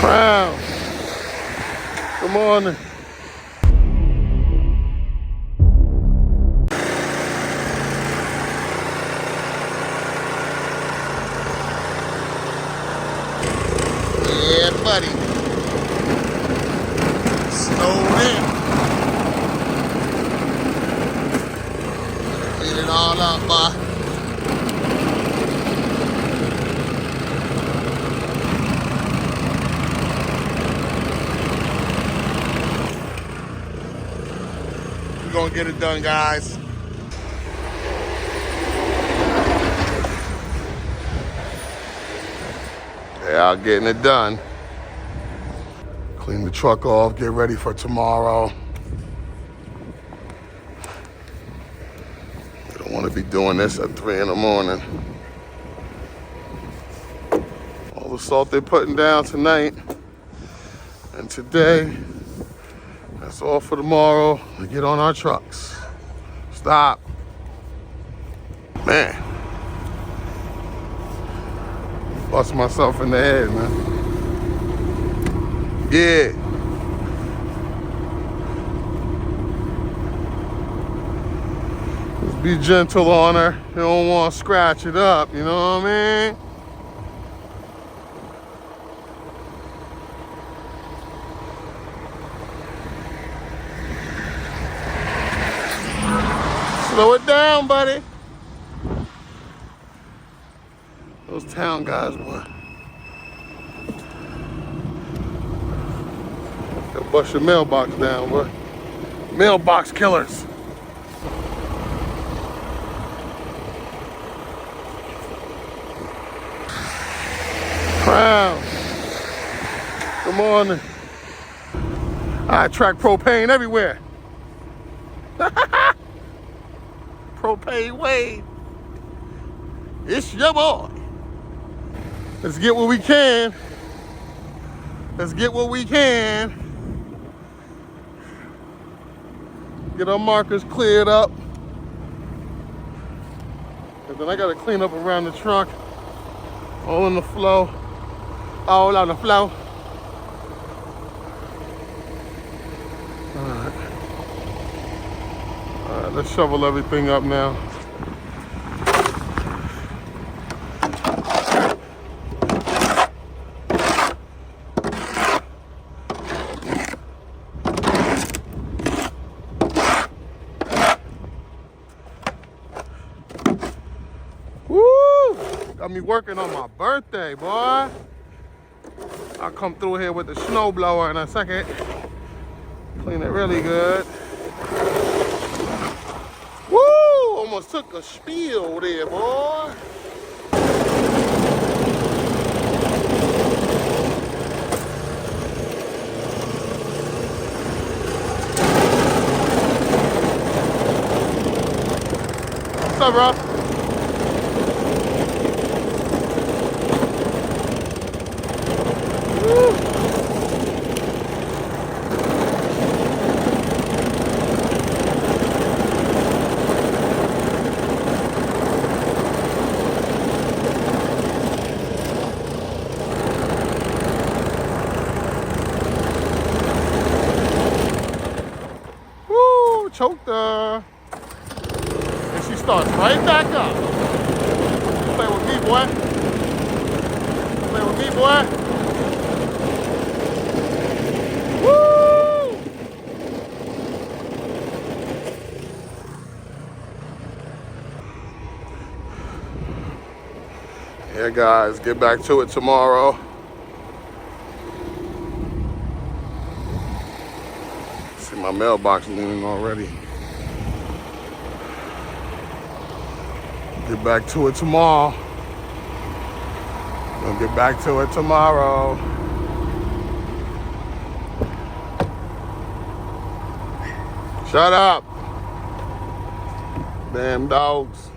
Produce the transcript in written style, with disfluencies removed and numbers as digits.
Crown. Good morning. Yeah, buddy. Snowed in. Clean it all up, boy. We're gonna get it done, guys. Yeah, getting it done. Clean the truck off, get ready for tomorrow. You don't want to be doing this at 3 in the morning. All the salt they're putting down tonight and today, that's all for tomorrow. We get on our trucks. Stop. Man. Bust myself in the head, man. Yeah. Just be gentle on her. You don't want to scratch it up, you know what I mean? Slow it down, buddy. Those town guys, boy. They'll bust your mailbox down, boy. Mailbox killers. Crown. Good morning. I track propane everywhere. Propane Wade. It's your boy. Let's get what we can. Let's get what we can. Get our markers cleared up. And then I gotta clean up around the trunk. All in the flow. All on the flow. All right, let's shovel everything up now. Got me working on my birthday, boy. I'll come through here with the snowblower in a second. Clean it really good. Woo! Almost took a spiel there, boy. What's up, bro? Choked her. And she starts right back up. Play with me, boy. Play with me, boy. Woo! Yeah, guys, get back to it tomorrow. My mailbox leaning already. Get back to it tomorrow. Gonna get back to it tomorrow. Shut up. Damn dogs.